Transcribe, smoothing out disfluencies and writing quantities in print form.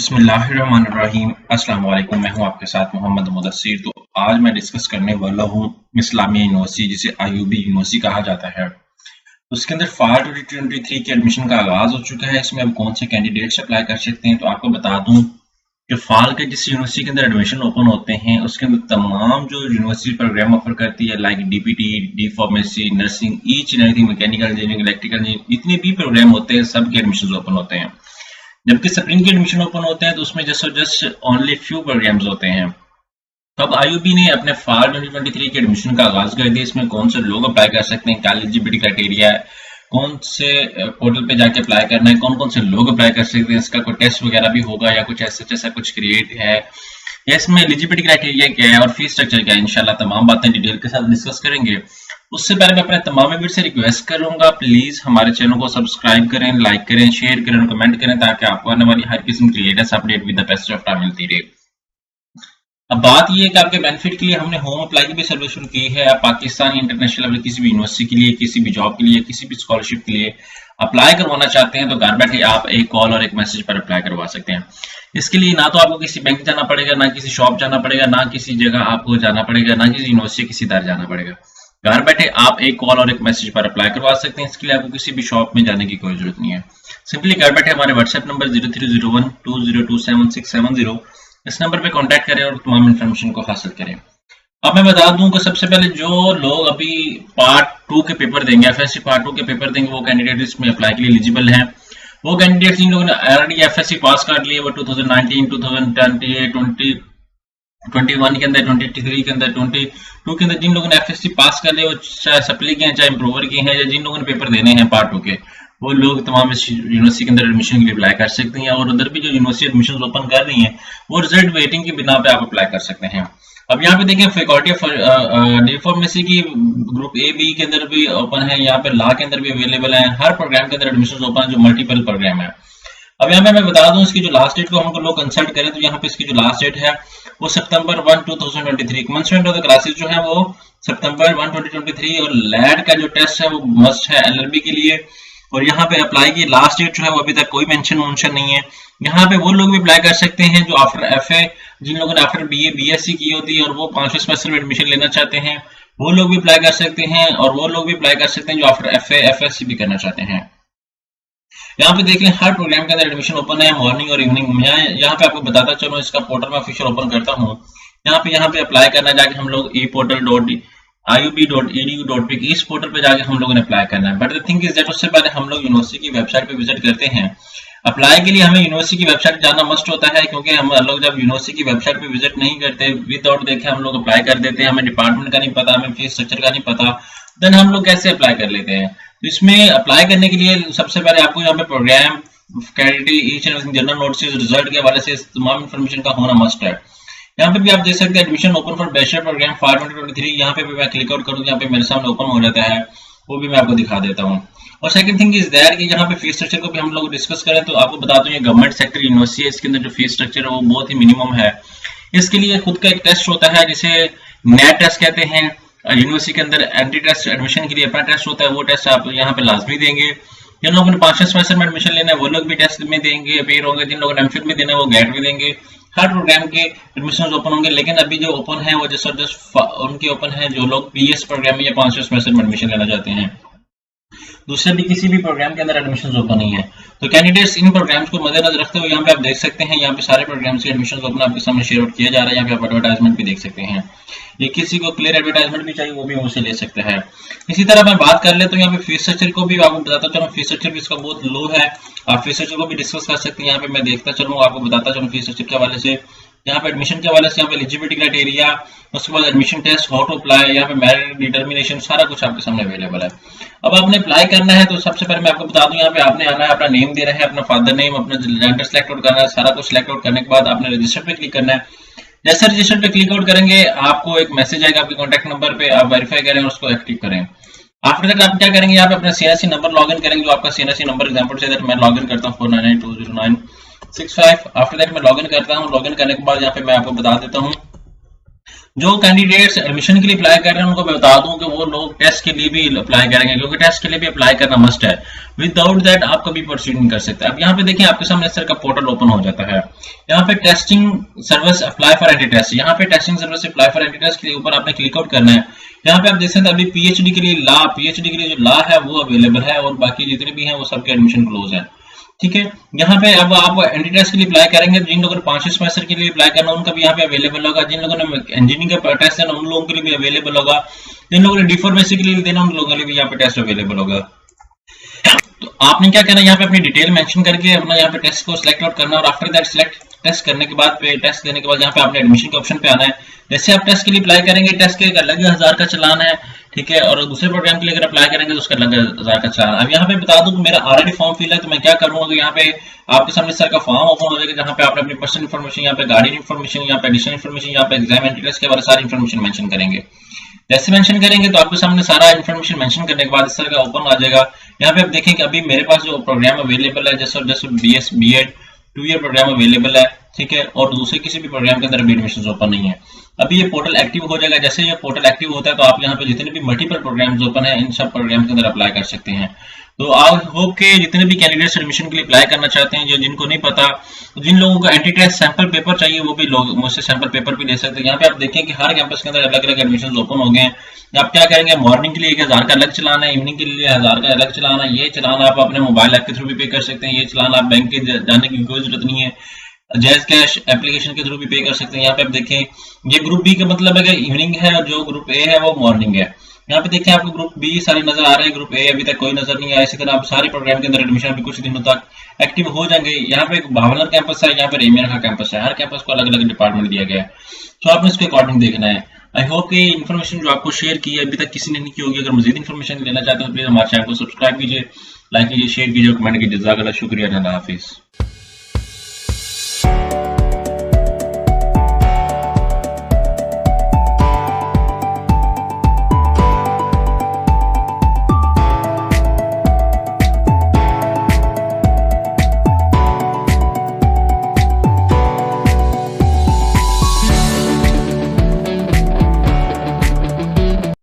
बिस्मिल्लाहिर्रहमानिर्रहीम। अस्सलाम वालेकुम। मैं हूं आपके साथ मोहम्मद मुदस्सिर। तो आज मैं डिस्कस करने वाला हूं इस्लामिया यूनिवर्सिटी जिसे आईयूबी यूनिवर्सिटी कहा जाता है। उसके अंदर फाल 2023 के एडमिशन का आगाज हो चुका है। इसमें अब कौन से कैंडिडेट्स अप्लाई कर सकते हैं, तो आपको बता दूं कि फाल के जिस यूनिवर्सिटी के अंदर एडमिशन ओपन होते हैं उसके अंदर तमाम जो यूनिवर्सिटी प्रोग्राम ऑफर करती है like DPT, D pharmacy, nursing, each and everything, mechanical engineering, electrical engineering, जितने भी प्रोग्राम होते हैं सब के एडमिशन ओपन होते हैं। जबकि स्प्रिंग के एडमिशन ओपन होते हैं तो उसमें जस्ट ओनली फ्यू प्रोग्राम्स होते हैं। तो अब आईयूबी ने अपने फाल 2023 के एडमिशन का आगाज कर दिया। इसमें कौन से लोग अप्लाई कर सकते हैं, क्या एलिजिबिलिटी क्राइटेरिया है, कौन से पोर्टल पे जाके अप्लाई करना है, कौन कौन से लोग अप्लाई कर सकते हैं, इसका कोई टेस्ट वगैरह भी होगा या कुछ ऐसा कुछ क्रिएट है, या इसमें एलिजिबिलिटी क्राइटेरिया क्या है और फीस स्ट्रक्चर क्या है। इंशाल्लाह तमाम बातें डिटेल के साथ डिस्कस करेंगे। उससे पहले मैं अपने तमाम व्यूअर्स से रिक्वेस्ट करूंगा, प्लीज हमारे चैनल को सब्सक्राइब करें, लाइक करें, शेयर करें और कमेंट करें ताकि आपको आने वाली हर किस्म की latest update with the best of time मिलती रहे। अब बात यह है कि आपके बेनिफिट के लिए हमने होम अप्लाई की भी सर्विस शुरू की है। आप पाकिस्तान इंटरनेशनल लेवल किसी भी यूनिवर्सिटी के लिए, किसी भी जॉब के लिए, किसी भी स्कॉलरशिप के लिए अप्लाई करवाना चाहते हैं तो घर बैठे आप एक कॉल और एक मैसेज पर अप्लाई करवा सकते हैं। इसके लिए ना तो आपको किसी बैंक जाना पड़ेगा, ना किसी शॉप जाना पड़ेगा, ना किसी जगह आपको जाना पड़ेगा, ना किसी यूनिवर्सिटी किसी दर जाना पड़ेगा। घर बैठे आप एक कॉल और एक मैसेज पर अप्लाई करवा सकते हैं। इसके लिए आपको किसी भी शॉप में जाने की कोई जरूरत नहीं है। सिंपली घर बैठे हमारे व्हाट्सएप नंबर 0301202770 इस नंबर पे कांटेक्ट करें और तमाम इन्फॉर्मेशन को हासिल करें। अब मैं बता दूं कि सबसे पहले जो लोग अभी पार्ट 2 के पेपर देंगे, एफएससी पार्ट 2 के पेपर देंगे, वो कैंडिडेट इसमें अप्लाई के लिए एलिजिबल हैं। वो कैंडिडेट जिन लोगों ने ऑलरेडी एफएससी पास कर लिए, वो 2019, 2020, 2021 के अंदर, 23 के अंदर, 22 के अंदर जिन लोगों ने एफएससी पास कर लिया, वो चाहे सप्ली के हैं, चाहे इम्प्रूवर के हैं, या जिन लोगों ने पेपर देने हैं पार्ट 2 के, वो लोग तमाम इस यूनिवर्सिटी के अंदर एडमिशन के लिए अप्लाई कर सकते हैं। और उधर भी जो यूनिवर्सिटी एडमिशन ओपन कर रही हैं वो रिजल्ट वेटिंग की बिना पे आप अप्लाई कर सकते हैं। अब यहाँ पे देखें फैकल्टी ऑफ डी फार्मेसी की ग्रुप ए बी के अंदर भी ओपन है, यहाँ पे लॉ के अंदर भी अवेलेबल है। हर प्रोग्राम के अंदर एडमिशन ओपन है जो मल्टीपल प्रोग्राम है। अब यहाँ पे मैं बता दूं इसकी जो लास्ट डेट को हमको लोग कंसल्ट करें तो यहाँ पे इसकी जो लास्ट डेट है वो सितंबर 1, 2023। कमेंसमेंट ऑफ द क्लासेस जो है वो सितंबर 1, 2023 और लैड का जो टेस्ट है वो मस्ट है एलएलबी के लिए। और यहाँ पे अप्लाई की लास्ट डेट जो है वो अभी तक कोई मेंशन नहीं है। यहाँ पे वो लोग भी अप्लाई कर सकते हैं जो आफ्टर एफए, जिन लोगों ने आफ्टर बीए बीएससी की होती है और वो 5वें सेमेस्टर में एडमिशन लेना चाहते हैं, वो लोग भी अप्लाई कर सकते हैं। और वो लोग भी अप्लाई कर सकते हैं जो आफ्टर एफए एफएससी भी करना चाहते हैं। यहाँ पे देख लें हर प्रोग्राम के अंदर एडमिशन ओपन है मॉर्निंग और इवनिंग में। यहाँ पे आपको बताता चलो, इसका पोर्टल में ऑफिशियल ओपन करता हूँ। यहाँ पे अप्लाई करना है, जाके हम लोग eportal.iub.edu.pk इस पोर्टल पे जाके हम लोगों ने अप्लाई करना है। But the thing is that उससे पहले हम लोग यूनिवर्सिटी की वेबसाइट पे विजिट करते हैं। अप्लाई के लिए हमें यूनिवर्सिटी की वेबसाइट जाना मस्ट होता है, क्योंकि हम लोग जब यूनिवर्सिटी की वेबसाइट पे विजिट नहीं करते, विदाउट देखे हम लोग अप्लाई कर देते हैं। हमें डिपार्टमेंट का नहीं पता, हमें फीस स्ट्रक्चर का नहीं पता, देन हम लोग कैसे अप्लाई कर लेते हैं। तो इसमें अप्लाई करने के लिए सबसे पहले आपको यहाँ पे programme, faculty, each and general notice, result के हवाले से तमाम इन्फॉर्मेशन का होना मस्ट है। यहाँ पे भी आप देख सकते हैं admission open for bachelor programme for 2023। यहाँ पे भी मैं क्लिक आउट करूँ, यहाँ पे मेरे सामने ओपन हो जाता है, वो भी मैं आपको दिखा देता हूँ। और सेकंड थिंग इज दैट कि यहाँ पे फीस स्ट्रक्चर को भी हम लोग डिस्कस करें तो आपको बता दूं ये गवर्नमेंट सेक्टर यूनिवर्सिटी है, इसके अंदर जो फीस स्ट्रक्चर है वो बहुत ही मिनिमम है। इसके लिए खुद का एक टेस्ट होता है जिसे नेट टेस्ट कहते हैं। यूनिवर्सिटी के अंदर एंट्री टेस्ट, एडमिशन के लिए अपना टेस्ट होता है, वो टेस्ट आप यहाँ पे लाजमी देंगे। जिन लोगों ने 5वें सेमेस्टर में एडमिशन लेना है वो लोग भी टेस्ट में देंगे, अपेयर होंगे। जिन लोगों ने एमफिल में देना है वो गेट में देंगे। हर प्रोग्राम के एडमिशन ओपन होंगे, लेकिन अभी जो ओपन है वो जस्ट उनके ओपन है जो लोग बीएस प्रोग्राम में या 5वें सेमेस्टर में एडमिशन लेना चाहते हैं। दूसरे भी किसी भी प्रोग्राम के अंदर एडमिशन ओपन नहीं है। तो कैंडिडेट्स इन प्रोग्राम्स को मद्देनजर रखते हुए यहाँ पे आप देख सकते हैं, यहाँ पे सारे प्रोग्राम्स के एडमिशन ओपन आपके सामने शेयर आउट किया जा रहा है। यहाँ पे आप एडवर्टाइजमेंट भी देख सकते हैं। ये किसी को क्लियर एडवर्टाइजमेंट भी चाहिए वो भी मुझसे ले सकता है। इसी तरह मैं बात कर ले तो यहाँ पे फीस स्ट्रक्चर को भी आपको बताता चलूँ, फीस स्ट्रक्चर भी इसका बहुत लो है। आप फीस स्ट्रक्चर को भी डिस्कस कर सकते हैं। यहाँ पे मैं देखता चलूँ, आपको बताता चलूँ फीस स्ट्रक्चर के हवाले से। यहाँ पे एडमिशन के हवाले से यहाँ पे एलिजिबिलिटी क्राइटेरिया, उसके बाद admission test, how to apply, यहाँ पे मेरिट डिटर्मिनेशन, सारा कुछ आपके सामने अवेलेबल है। अब आपने अप्लाई करना है तो सबसे पहले मैं आपको बता दूं, यहाँ पे आपने आना है, अपना नेम दे रहे हैं, अपना फादर नेम, अपना जेंडर सेलेक्ट आउट करना है। सारा कुछ सेलेक्ट आउट करने के बाद आपने रजिस्टर पे क्लिक करना है। जैसे रजिस्टर पे क्लिक आउट करेंगे आपको एक मैसेज आएगा आपके कॉन्टैक्ट नंबर पे, आप वेरीफाई करें और उसको एक्टिव करें। आफ्टर दैट आप क्या करेंगे, यहाँ पे अपना सीएनसी नंबर लॉग इन करेंगे, जो आपका सीएनसी नंबर एग्जांपल से मैं लॉग इन करता हूँ 49820965। आफ्टर दैट मैं लॉग इन करता हूँ। लॉग इन करने के बाद यहाँ पे मैं आपको बता देता हूँ जो कैंडिडेट्स एडमिशन के लिए अप्लाई कर रहे हैं उनको मैं बता दूं कि वो लोग टेस्ट के लिए भी अप्लाई करेंगे, क्योंकि टेस्ट के लिए भी अप्लाई करना मस्ट है। विदाउट दैट आप कभी प्रोसीड नहीं कर सकते। अब यहाँ पे देखिए आपके सामने इस तरह का पोर्टल ओपन हो जाता है। यहाँ पे testing service apply for entry test, यहाँ पे testing service apply for entry test के ऊपर आपने क्लिक आउट करना है। यहाँ पे आप देख सकते हैं अभी पीएचडी के लिए पीएचडी के लिए जो ला है वो अवेलेबल है, और बाकी जितने भी हैं वो सबके एडमिशन क्लोज है। ठीक है, यहाँ पे अब आप एंटी टेस्ट के लिए अप्लाई करेंगे, जिन लोगों ने 5 सेमेस्टर के लिए अप्लाई करना उनका भी यहाँ पे अवेलेबल होगा, जिन लोगों ने इंजीनियरिंग का टेस्ट देना उन लोगों के लिए भी अवेलेबल होगा, जिन लोगों ने डी-फार्मेसी के लिए देना उन लोगों के लिए भी यहाँ पे टेस्ट अवेलेबल होगा। तो आपने क्या करना है, यहाँ पे अपनी डिटेल मेंशन करके अपना यहाँ पे टेस्ट को सिलेक्ट आउट करना, और आफ्टर दैट सिलेक्ट टेस्ट करने के बाद टेस्ट देने के बाद यहाँ पे आपने एडमिशन के ऑप्शन पे आना है। जैसे आप टेस्ट के लिए अप्लाई करेंगे, टेस्ट के एक अलग 1000 का चलान है, ठीक है, और दूसरे प्रोग्राम के लिए अगर अप्लाई करेंगे तो उसका अलग 1000 का चलान। अब यहाँ पे बता दूं कि मेरा ऑलरेडी फॉर्म फिल है, तो मैं क्या करूंगा, तो यहाँ पे आपके सामने इस तरह का फॉर्म ओपन हो जाएगा, जहाँ पे आप अपनी पर्सनल इन्फॉर्मेशन, यहाँ पे गार्डियन इन्फॉर्मेशन, यहाँ पे एडिशनल इन्फॉर्मेशन, यहाँ पे एग्जाम एंट्री टेस्ट के बारे में सारी इन्फॉर्मेशन मेंशन करेंगे। जैसे मेंशन करेंगे तो आपके सामने सारा इन्फॉर्मेशन मेंशन करने के बाद इस तरह का ओपन आ जाएगा। यहाँ पे आप देखें कि अभी मेरे पास जो प्रोग्राम अवेलेबल है, जैसे BS BEd 2 year programme available है, ठीक है, और दूसरे किसी भी प्रोग्राम के अंदर अभी एडमिशन ओपन नहीं है। अभी ये पोर्टल एक्टिव हो जाएगा। जैसे ये पोर्टल एक्टिव होता है तो आप यहाँ पे जितने भी मल्टीपल प्रोग्राम्स ओपन है इन सब प्रोग्राम के अंदर अप्लाई कर सकते हैं। तो आई होप के जितने भी कैंडिडेट्स एडमिशन के लिए अप्लाई करना चाहते हैं, जो जिनको नहीं पता, तो जिन लोगों को एंटी टेस्ट सैंपल पेपर चाहिए वो भी लोग मुझसे सैंपल पेपर भी ले सकते हैं। यहाँ पे आप देखें कि हर कैंपस के अंदर अलग अलग एडमिशन ओपन हो गए हैं। आप क्या करेंगे, मॉर्निंग के लिए 1000 का अलग चलाना है, इवनिंग के लिए 1000 का अलग चलाना है। ये चलाना आप अपने मोबाइल ऐप के थ्रू भी पे कर सकते हैं, ये चलाना आप बैंक के जाने की कोई जरूरत नहीं है, जैज कैश एप्लीकेशन के थ्रू भी पे कर सकते हैं। यहाँ पे आप देखें ये ग्रुप बी का मतलब है कि इवनिंग है, और जो ग्रुप ए है वो मॉर्निंग है। यहाँ पे देखें आपको ग्रुप बी सारे नजर आ रहे हैं, ग्रुप ए अभी तक कोई नजर नहीं आया। इसी तरह आप सारे प्रोग्राम के अंदर एडमिशन अभी कुछ दिनों तक एक्टिव हो जाएंगे। यहाँ पे एक भावनगर कैंपस है, यहाँ पे रेमिया का कैंपस है, हर कैंपस को अलग अलग डिपार्टमेंट दिया गया है, तो आपने इसके अकॉर्डिंग देखना है। आई होप कि इन्फॉर्मेशन जो आपको शेयर की है अभी तक किसी ने नहीं की होगी। अगर मजीद इन्फॉर्मेशन लेना चाहते हो प्लीज हमारे चैनल को सब्सक्राइब कीजिए, लाइक कीजिए, शेयर कीजिए, कमेंट कीजिए। जज़ाकल्लाह, शुक्रिया, अल्लाह हाफिज।